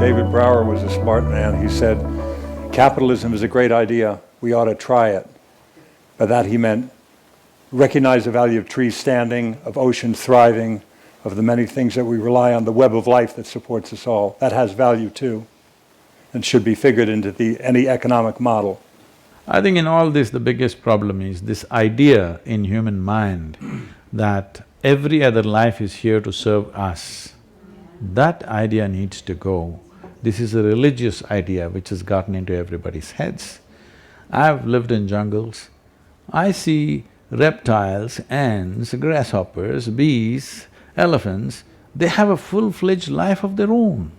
David Brower was a smart man. He said, capitalism is a great idea. We ought to try it. By that he meant recognize the value of trees standing, of oceans thriving, of the many things that we rely on, the web of life that supports us all. That has value too, and should be figured into any economic model. I think in all this, the biggest problem is this idea in human mind that every other life is here to serve us. That idea needs to go. This is a religious idea which has gotten into everybody's heads. I've lived in jungles. I see reptiles, ants, grasshoppers, bees, elephants, they have a full-fledged life of their own,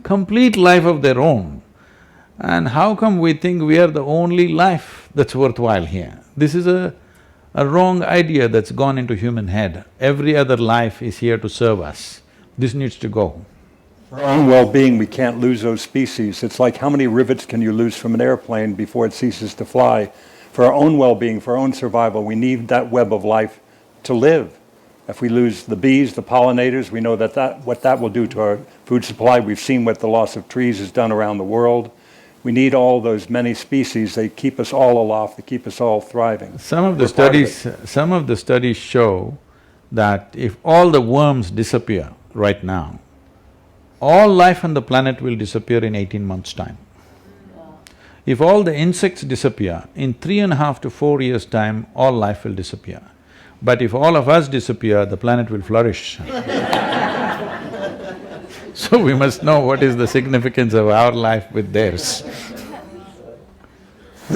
complete life of their own. And how come we think we are the only life that's worthwhile here? This is a wrong idea that's gone into human head. Every other life is here to serve us. This needs to go. For our own well-being, we can't lose those species. It's like how many rivets can you lose from an airplane before it ceases to fly? For our own well-being, for our own survival, we need that web of life to live. If we lose the bees, the pollinators, we know what that will do to our food supply. We've seen what the loss of trees has done around the world. We need all those many species. They keep us all aloft, they keep us all thriving. Some of the studies show that if all the worms disappear right now, all life on the planet will disappear in 18 months' time. If all the insects disappear, in 3.5 to 4 years' time, all life will disappear. But if all of us disappear, the planet will flourish. So we must know what is the significance of our life with theirs.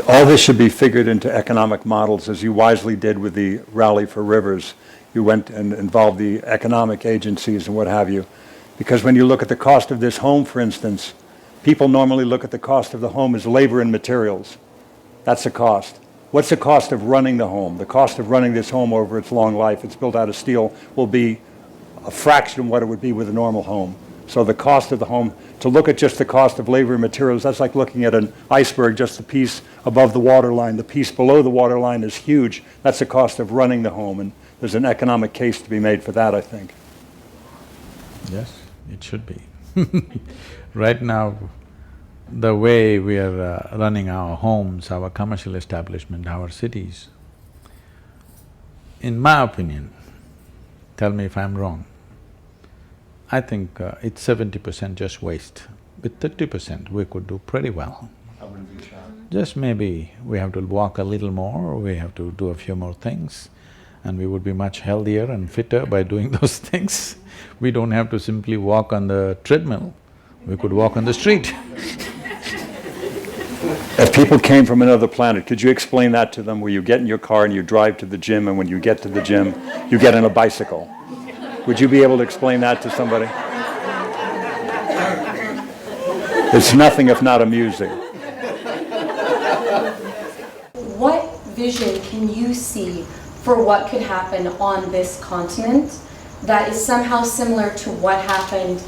All this should be figured into economic models, as you wisely did with the Rally for Rivers. You went and involved the economic agencies and what have you. Because when you look at the cost of this home, for instance, people normally look at the cost of the home as labor and materials. That's the cost. What's the cost of running the home? The cost of running this home over its long life, it's built out of steel, will be a fraction of what it would be with a normal home. So the cost of the home, to look at just the cost of labor and materials, that's like looking at an iceberg, just the piece above the waterline. The piece below the waterline is huge. That's the cost of running the home, and there's an economic case to be made for that, I think. Yes, it should be. Right now, the way we are running our homes, our commercial establishment, our cities, in my opinion, tell me if I'm wrong, I think it's 70% just waste. With 30% we could do pretty well. I wouldn't be shocked. Just maybe we have to walk a little more, we have to do a few more things, and we would be much healthier and fitter by doing those things. We don't have to simply walk on the treadmill, we could walk on the street. If people came from another planet, could you explain that to them, where you get in your car and you drive to the gym, and when you get to the gym, you get on a bicycle? Would you be able to explain that to somebody? It's nothing if not amusing. What vision can you see for what could happen on this continent that is somehow similar to what happened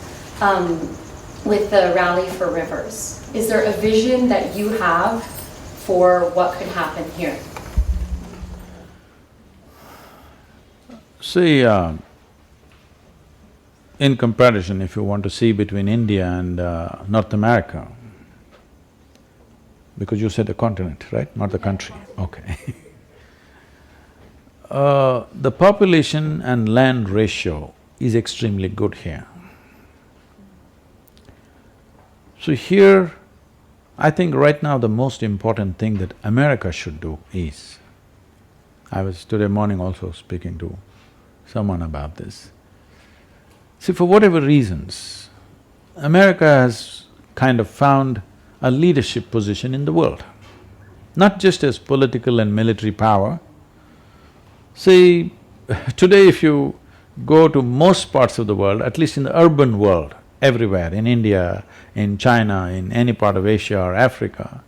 with the Rally for Rivers? Is there a vision that you have for what could happen here? See, in comparison, if you want to see between India and North America, because you said the continent, right? Not the country, okay. The population and land ratio is extremely good here. So here, I think right now the most important thing that America should do is, I was today morning also speaking to someone about this. See, for whatever reasons, America has kind of found a leadership position in the world, not just as political and military power. See, today if you go to most parts of the world, at least in the urban world, everywhere, in India, in China, in any part of Asia or Africa,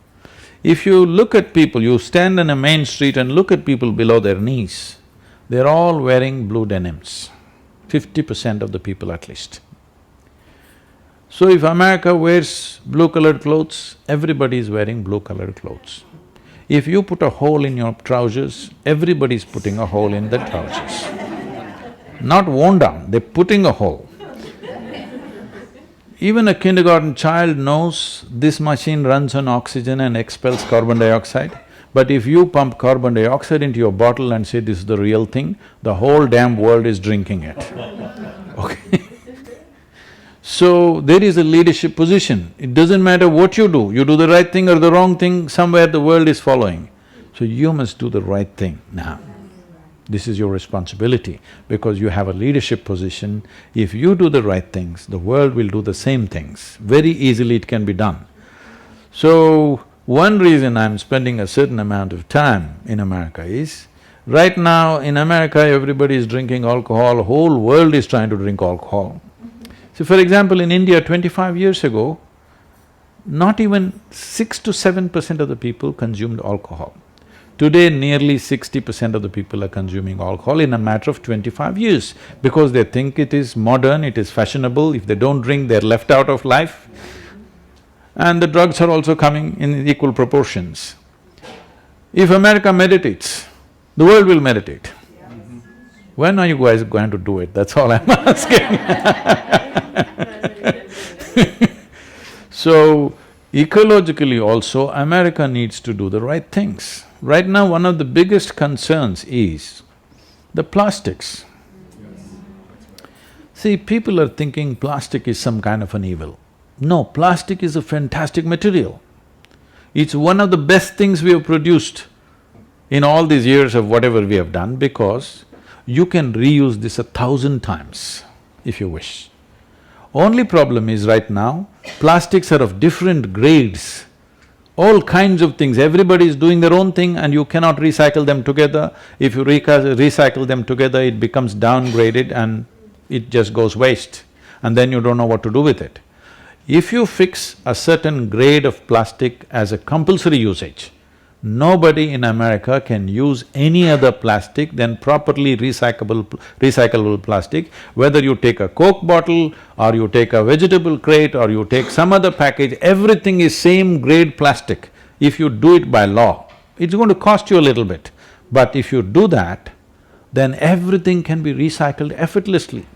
if you look at people, you stand on a main street and look at people below their knees, they're all wearing blue denims. 50% of the people at least. So if America wears blue-colored clothes, everybody is wearing blue-colored clothes. If you put a hole in your trousers, everybody is putting a hole in the trousers. Not worn down, they're putting a hole. Even a kindergarten child knows this machine runs on oxygen and expels carbon dioxide. But if you pump carbon dioxide into your bottle and say this is the real thing, the whole damn world is drinking it. Okay? So, there is a leadership position. It doesn't matter what you do the right thing or the wrong thing, somewhere the world is following. So you must do the right thing now. This is your responsibility because you have a leadership position. If you do the right things, the world will do the same things. Very easily it can be done. So, one reason I'm spending a certain amount of time in America is, right now in America everybody is drinking alcohol, whole world is trying to drink alcohol. So for example, in India 25 years ago, not even 6 to 7% of the people consumed alcohol. Today, nearly 60% of the people are consuming alcohol in a matter of 25 years because they think it is modern, it is fashionable. If they don't drink, they're left out of life. And the drugs are also coming in equal proportions. If America meditates, the world will meditate. When are you guys going to do it? That's all I'm asking. So, ecologically also, America needs to do the right things. Right now, one of the biggest concerns is the plastics. See, people are thinking plastic is some kind of an evil. No, plastic is a fantastic material. It's one of the best things we have produced in all these years of whatever we have done because you can reuse this 1,000 times if you wish. Only problem is right now, plastics are of different grades, all kinds of things, everybody is doing their own thing and you cannot recycle them together. If you recycle them together, it becomes downgraded and it just goes waste and then you don't know what to do with it. If you fix a certain grade of plastic as a compulsory usage, nobody in America can use any other plastic than properly recyclable plastic. Whether you take a Coke bottle or you take a vegetable crate or you take some other package, everything is same grade plastic. If you do it by law, it's going to cost you a little bit. But if you do that, then everything can be recycled effortlessly.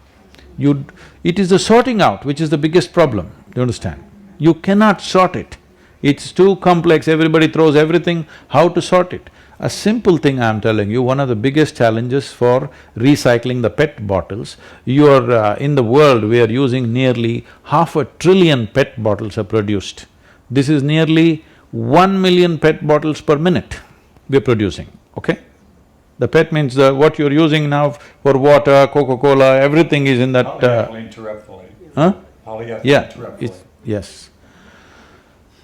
It is the sorting out which is the biggest problem, do you understand? You cannot sort it. It's too complex, everybody throws everything, how to sort it? A simple thing I'm telling you, one of the biggest challenges for recycling the PET bottles, in the world we are using nearly 500 billion PET bottles are produced. This is nearly 1 million PET bottles per minute we're producing, okay? The PET means what you're using now for water, Coca-Cola, everything is in that… Polyethylene terephthalate. Huh? Polyethylene Yeah, terephthalate. yes.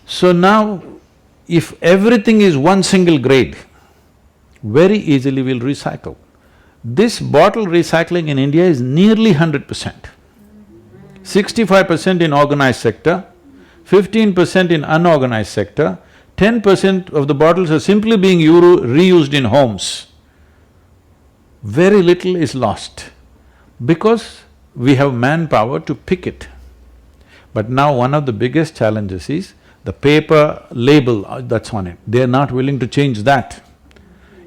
So now, if everything is one single grade, very easily we'll recycle. This bottle recycling in India is nearly 100%. 65% in organized sector, 15% in unorganized sector, 10% of the bottles are simply being reused in homes. Very little is lost because we have manpower to pick it. But now one of the biggest challenges is the paper label that's on it, they're not willing to change that.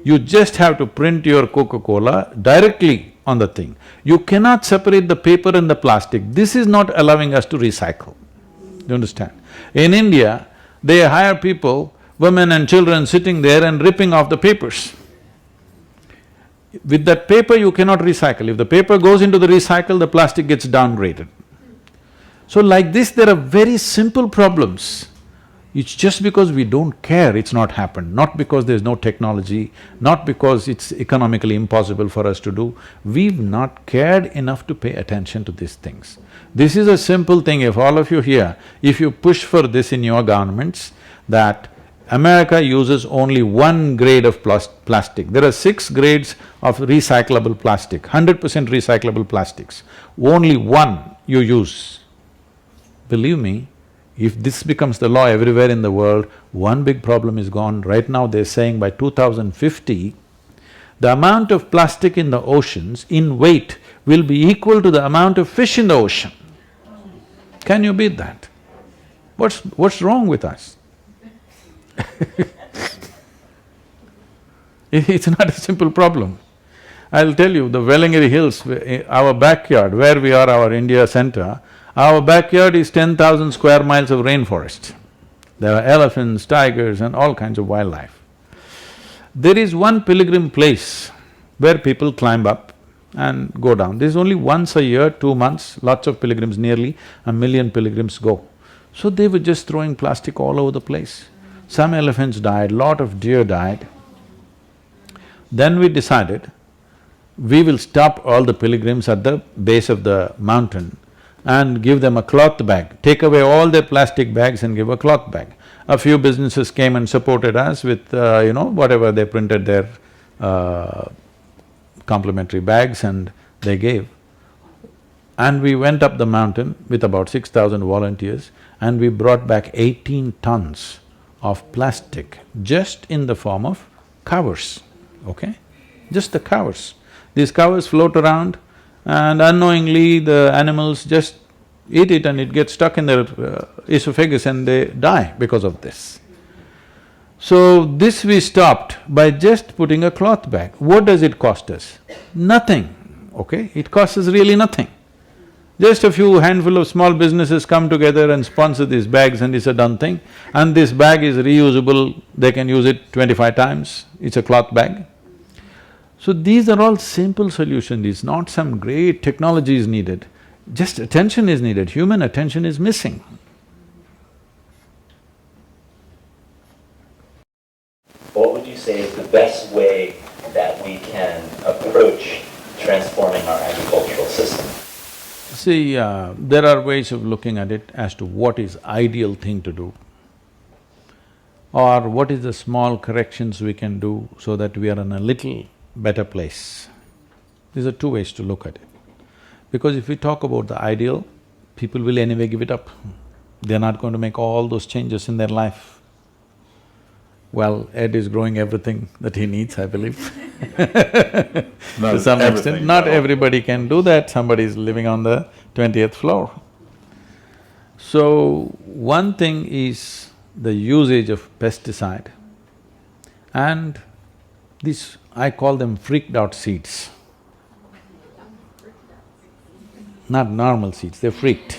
You just have to print your Coca-Cola directly on the thing. You cannot separate the paper and the plastic. This is not allowing us to recycle. Do you understand? In India, they hire people, women and children sitting there and ripping off the papers. With that paper you cannot recycle. If the paper goes into the recycle, the plastic gets downgraded. So like this, there are very simple problems. It's just because we don't care it's not happened, not because there's no technology, not because it's economically impossible for us to do. We've not cared enough to pay attention to these things. This is a simple thing, if all of you here, if you push for this in your governments, that America uses only one grade of plastic. There are 6 grades of recyclable plastic, 100% recyclable plastics. Only one you use. Believe me, if this becomes the law everywhere in the world, one big problem is gone. Right now they're saying by 2050, the amount of plastic in the oceans in weight will be equal to the amount of fish in the ocean. Can you beat that? What's wrong with us? It's not a simple problem. I'll tell you, the Velangiri Hills, our backyard, where we are, our India center, Our backyard is 10,000 square miles of rainforest. There are elephants, tigers and all kinds of wildlife. There is one pilgrim place where people climb up and go down. This is only once a year, 2 months, lots of pilgrims, nearly 1 million pilgrims go. So they were just throwing plastic all over the place. Some elephants died, lot of deer died. Then we decided, we will stop all the pilgrims at the base of the mountain and give them a cloth bag, take away all their plastic bags and give a cloth bag. A few businesses came and supported us with, whatever they printed their complimentary bags and they gave. And we went up the mountain with about 6,000 volunteers and we brought back 18 tons of plastic just in the form of covers, okay? Just the covers. These covers float around and unknowingly the animals just eat it and it gets stuck in their esophagus and they die because of this. So this we stopped by just putting a cloth bag. What does it cost us? Nothing, okay? It costs us really nothing. Just a few handful of small businesses come together and sponsor these bags and it's a done thing. And this bag is reusable, they can use it 25 times, it's a cloth bag. So these are all simple solutions, it's not some great technology is needed, just attention is needed, human attention is missing. What would you say is the best way that we can approach transforming our agricultural system? See, there are ways of looking at it as to what is ideal thing to do or what is the small corrections we can do so that we are in a little better place. These are two ways to look at it. Because if we talk about the ideal, people will anyway give it up. They're not going to make all those changes in their life. Well, Ed is growing everything that he needs, I believe to some extent. Not everybody can do that, somebody is living on the 20th floor. So, one thing is the usage of pesticide and these, I call them freaked out seeds. Not normal seeds, they're freaked.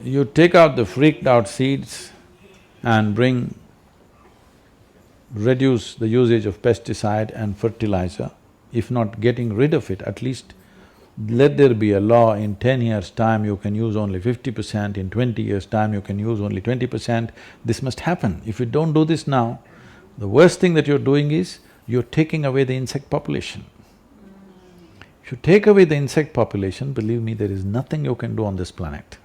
You take out the freaked out seeds and reduce the usage of pesticide and fertilizer. If not getting rid of it, at least let there be a law, in 10 years' time you can use only 50%, in 20 years' time you can use only 20%. This must happen. If you don't do this now, the worst thing that you're doing is, you're taking away the insect population. If you take away the insect population, believe me, there is nothing you can do on this planet.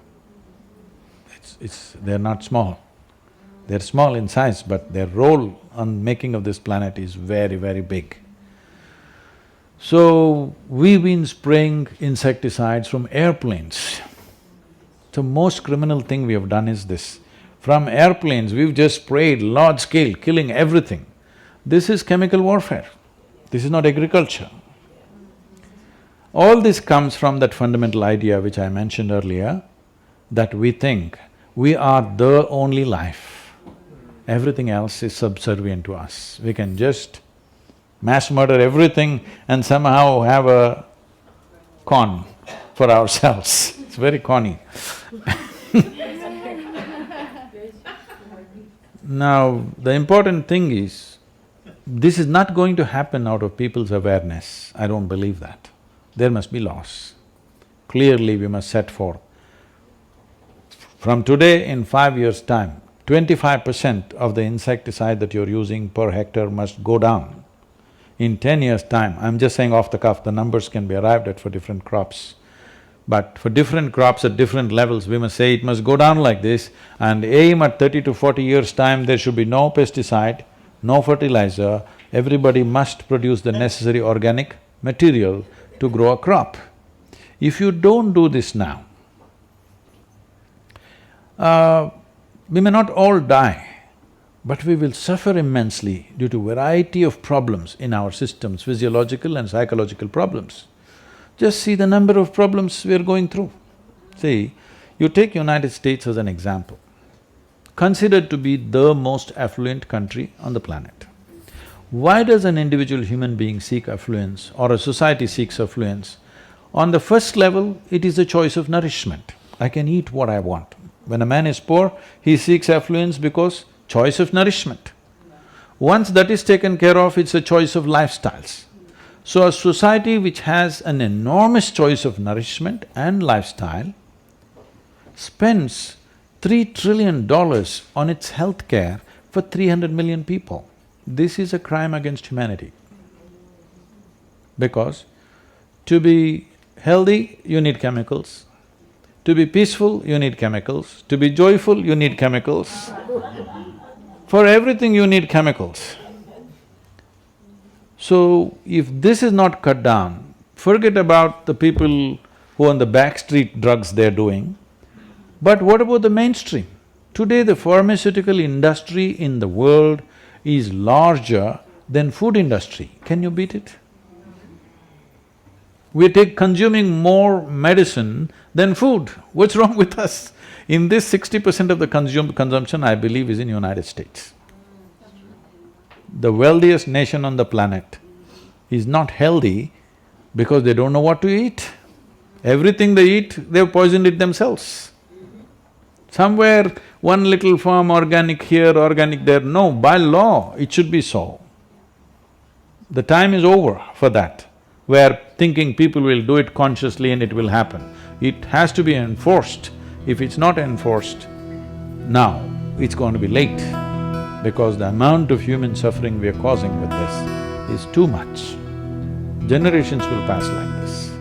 They're not small. They're small in size, but their role on making of this planet is very, very big. So, we've been spraying insecticides from airplanes. The most criminal thing we have done is this. From airplanes, we've just sprayed large scale, killing everything. This is chemical warfare, this is not agriculture. All this comes from that fundamental idea which I mentioned earlier, that we think we are the only life, everything else is subservient to us. We can just mass murder everything and somehow have a con for ourselves. It's very conny. Now, the important thing is, this is not going to happen out of people's awareness, I don't believe that. There must be laws. Clearly we must set forth. From today, in 5 years' time, 25% of the insecticide that you're using per hectare must go down. In 10 years' time, I'm just saying off the cuff, the numbers can be arrived at for different crops. But for different crops at different levels, we must say it must go down like this and aim at 30 to 40 years' time, there should be no pesticide, no fertilizer, everybody must produce the necessary organic material to grow a crop. If you don't do this now, we may not all die, but we will suffer immensely due to variety of problems in our systems, physiological and psychological problems. Just see the number of problems we are going through. See, you take United States as an example, considered to be the most affluent country on the planet. Why does an individual human being seek affluence or a society seeks affluence? On the first level, it is a choice of nourishment. I can eat what I want. When a man is poor, he seeks affluence because choice of nourishment. Once that is taken care of, it's a choice of lifestyles. So a society which has an enormous choice of nourishment and lifestyle spends $3 trillion on its health care for 300 million people. This is a crime against humanity. Because to be healthy, you need chemicals. To be peaceful, you need chemicals. To be joyful, you need chemicals. For everything, you need chemicals. So, if this is not cut down, forget about the people who on the back street drugs they're doing, but what about the mainstream? Today, the pharmaceutical industry in the world is larger than food industry. Can you beat it? We're consuming more medicine than food. What's wrong with us? In this, 60% of the consumption, I believe, is in United States. The wealthiest nation on the planet is not healthy because they don't know what to eat. Everything they eat, they've poisoned it themselves. Somewhere, one little farm, organic here, organic there, no, by law, it should be so. The time is over for that, where thinking people will do it consciously and it will happen. It has to be enforced. If it's not enforced, now it's going to be late, because the amount of human suffering we are causing with this is too much. Generations will pass like this.